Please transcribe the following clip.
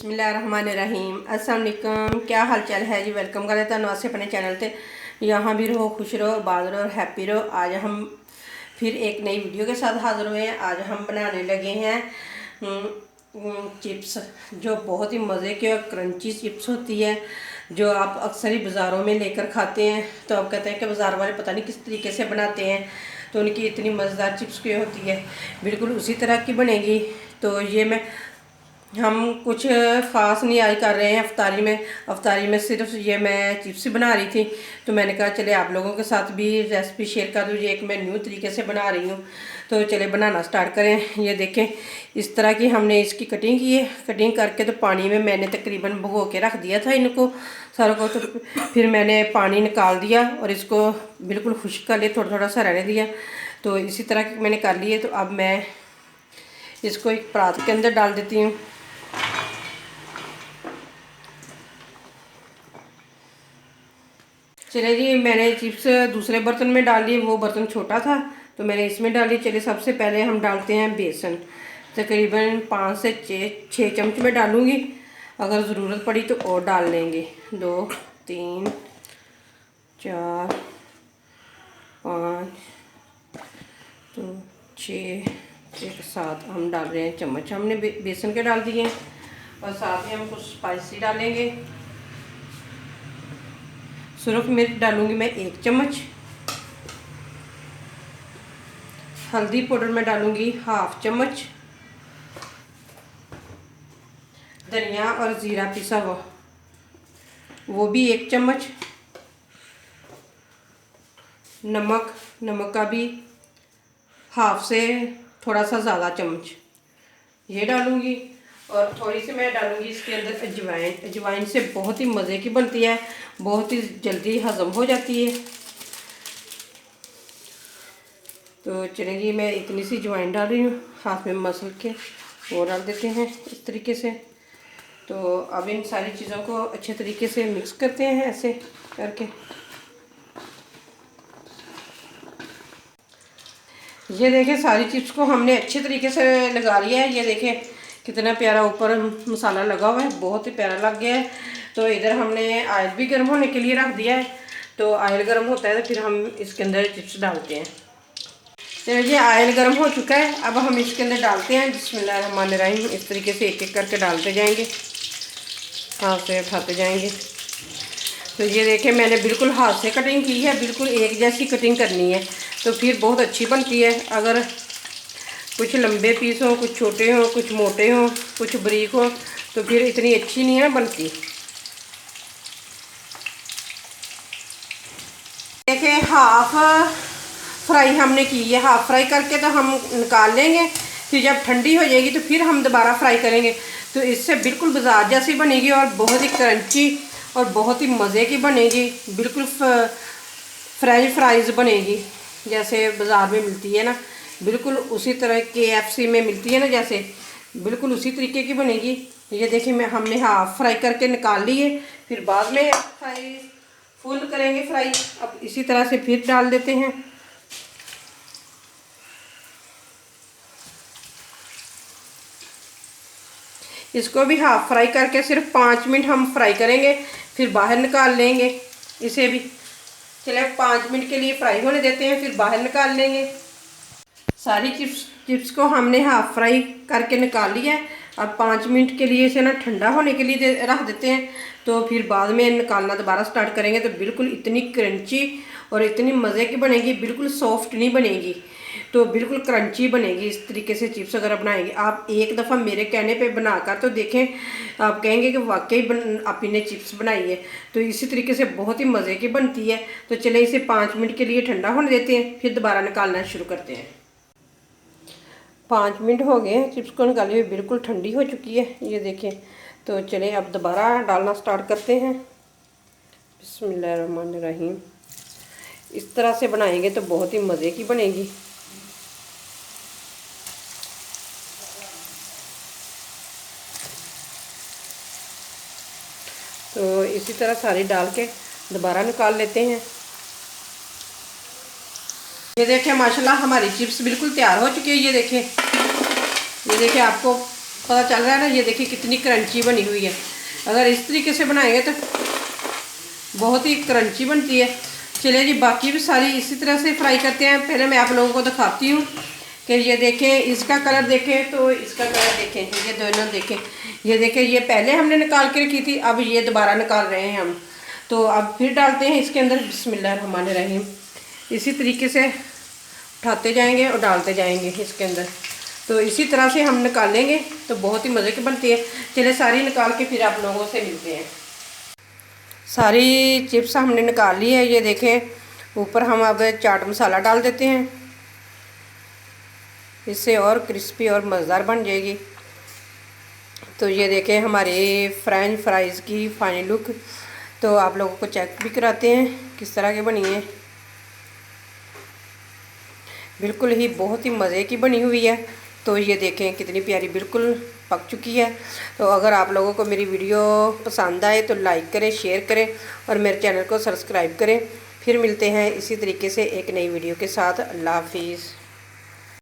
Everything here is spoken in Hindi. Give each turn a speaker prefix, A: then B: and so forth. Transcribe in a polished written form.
A: बिस्मिल्लाहिर्रहमानिर्रहीम। अस्सलाम वालेकुम। क्या हाल चाल है जी। वेलकम कर देता हूँ अपने चैनल पे। यहाँ भी रहो, खुश रहो, आबाद रहो और हैप्पी रहो। आज हम फिर एक नई वीडियो के साथ हाज़िर हुए हैं। आज हम बनाने लगे हैं चिप्स, जो बहुत ही मज़े की और क्रंची चिप्स होती है, जो आप अक्सर ही बाज़ारों में लेकर खाते हैं। तो आप कहते हैं कि बाज़ार वाले पता नहीं किस तरीके से बनाते हैं, तो उनकी इतनी मज़ेदार चिप्स क्यों होती है, बिल्कुल उसी तरह की बनेगी। तो ये हम कुछ ख़ास नहीं आज कर रहे हैं। अफ्तारी में सिर्फ ये मैं चिप्स बना रही थी, तो मैंने कहा चले आप लोगों के साथ भी रेसिपी शेयर कर दूँ। ये एक मैं न्यू तरीके से बना रही हूँ, तो चले बनाना स्टार्ट करें। ये देखें, इस तरह की हमने इसकी कटिंग की है। कटिंग करके तो पानी में मैंने तकरीबन भिगो के रख दिया था इनको सारों को। तो फिर मैंने पानी निकाल दिया और इसको बिल्कुल खुश्क कर लिया, थोड़ा थोड़ा सा रहने दिया। तो इसी तरह की मैंने कर लिए। तो अब मैं इसको एक परात के अंदर डाल देती हूँ। चलिए जी, मैंने चिप्स दूसरे बर्तन में डाल लिए, वो बर्तन छोटा था तो मैंने इसमें डाली। चलिए सबसे पहले हम डालते हैं बेसन। तकरीबन 5 से 6 चम्मच में डालूँगी, अगर ज़रूरत पड़ी तो और डाल लेंगे। 2 3 4 5 तो 6 7 हम डाल रहे हैं चम्मच हमने बेसन के डाल दिए। और साथ में हम कुछ स्पाइसी डालेंगे। सुरख मिर्च डालूंगी मैं 1 चम्मच। हल्दी पाउडर में डालूंगी 1/2 चम्मच। धनिया और ज़ीरा पिसा हुआ वो भी 1 चम्मच। नमक का भी 1/2 से थोड़ा सा ज़्यादा चम्मच ये डालूंगी। और थोड़ी सी मैं डालूंगी इसके अंदर अजवाइन। अजवाइन से बहुत ही मज़े की बनती है, बहुत ही जल्दी हज़म हो जाती है। तो चलिए मैं इतनी सी अजवाइन डाल रही हूँ, हाथ में मसल के वो डाल देते हैं इस तरीके से। तो अब इन सारी चीज़ों को अच्छे तरीके से मिक्स करते हैं ऐसे करके। ये देखें, सारी चिप्स को हमने अच्छे तरीके से लगा लिया है। ये देखें कितना प्यारा ऊपर मसाला लगा हुआ है, बहुत ही प्यारा लग गया है। तो इधर हमने ऑयल भी गर्म होने के लिए रख दिया है। तो ऑयल गर्म होता है तो फिर हम इसके अंदर चिप्स डालते हैं। चलिए ऑयल गर्म हो चुका है, अब हम इसके अंदर डालते हैं। बिस्मिल्लाहिर्रहमानिर्रहीम। इस तरीके से एक एक करके डालते जाएंगे, हाथ से उठाते जाएंगे। तो ये देखें, मैंने बिल्कुल हाथ से कटिंग की है, बिल्कुल एक जैसी कटिंग करनी है, तो फिर बहुत अच्छी बनती है। अगर कुछ लंबे पीस हों, कुछ छोटे हों, कुछ मोटे हों, कुछ बारीक हों, तो फिर इतनी अच्छी नहीं है बनती। देखें, हाफ फ्राई हमने की है। हाफ फ्राई करके तो हम निकाल लेंगे, फिर जब ठंडी हो जाएगी तो फिर हम दोबारा फ्राई करेंगे। तो इससे बिल्कुल बाजार जैसी बनेगी और बहुत ही क्रंची और बहुत ही मज़े की बनेगी। बिल्कुल फ्रेंच फ्राइज़ बनेगी जैसे बाज़ार में मिलती है ना, बिल्कुल उसी तरह KFC में मिलती है ना, जैसे बिल्कुल उसी तरीके की बनेगी। ये देखिए, हमने हाफ फ्राई करके निकाल ली है, फिर बाद में फ्राई फुल करेंगे फ्राई। अब इसी तरह से फिर डाल देते हैं। इसको भी हाफ फ्राई करके सिर्फ 5 मिनट हम फ्राई करेंगे, फिर बाहर निकाल लेंगे इसे भी। चलिए 5 मिनट के लिए फ्राई होने देते हैं, फिर बाहर निकाल लेंगे। सारी चिप्स को हमने हाफ फ्राई करके निकाल लिया है। अब 5 मिनट के लिए इसे ना ठंडा होने के लिए रख देते हैं, तो फिर बाद में निकालना दोबारा स्टार्ट करेंगे। तो बिल्कुल इतनी क्रंची और इतनी मज़े की बनेगी, बिल्कुल सॉफ्ट नहीं बनेगी, तो बिल्कुल क्रंची बनेगी। इस तरीके से चिप्स अगर बनाएंगे आप एक दफ़ा मेरे कहने पे बनाकर तो देखें, आप कहेंगे कि वाकई आप इन्हें चिप्स बनाई है। तो इसी तरीके से बहुत ही मज़े की बनती है। तो चले इसे 5 मिनट के लिए ठंडा होने देते हैं, फिर दोबारा निकालना शुरू करते हैं। 5 मिनट हो गए हैं, चिप्स को निकाली हुई बिल्कुल ठंडी हो चुकी है, ये देखें। तो चलें अब दोबारा डालना स्टार्ट करते हैं। बिस्मिल्लाहिर्रहमानिर्रहीम। इस तरह से बनाएंगे तो बहुत ही मज़े की बनेगी। तो इसी तरह सारी डाल के दोबारा निकाल लेते हैं। ये देखें, माशाल्लाह हमारी चिप्स बिल्कुल तैयार हो चुकी है। ये देखें आपको पता चल रहा है ना। ये देखिए कितनी क्रंची बनी हुई है। अगर इस तरीके से बनाएंगे तो बहुत ही क्रंची बनती है। चलिए जी, बाकी भी सारी इसी तरह से फ्राई करते हैं। पहले मैं आप लोगों को दिखाती हूँ कि ये देखें, इसका कलर देखें तो इसका कलर देखें, ये दोनों देखें। ये देखें, ये पहले हमने निकाल के रखी थी, अब ये दोबारा निकाल रहे हैं हम। तो अब फिर डालते हैं इसके अंदर बिस्मिल्लाहिर्रहमानिर्रहीम। इसी तरीके से उठाते जाएंगे और डालते जाएंगे इसके अंदर। तो इसी तरह से हम निकालेंगे तो बहुत ही मज़े की बनती है। चलिए सारी निकाल के फिर आप लोगों से मिलते हैं। सारी चिप्स हमने निकाल ली है। ये देखें, ऊपर हम अब चाट मसाला डाल देते हैं, इससे और क्रिस्पी और मज़ेदार बन जाएगी। तो ये देखें हमारी फ्रेंच फ्राइज़ की फाइनल लुक। तो आप लोगों को चेक भी कराते हैं किस तरह की बनी है। बिल्कुल ही बहुत ही मज़े की बनी हुई है। तो ये देखें कितनी प्यारी बिल्कुल पक चुकी है। तो अगर आप लोगों को मेरी वीडियो पसंद आए तो लाइक करें, शेयर करें और मेरे चैनल को सब्सक्राइब करें। फिर मिलते हैं इसी तरीके से एक नई वीडियो के साथ। अल्लाह हाफिज़।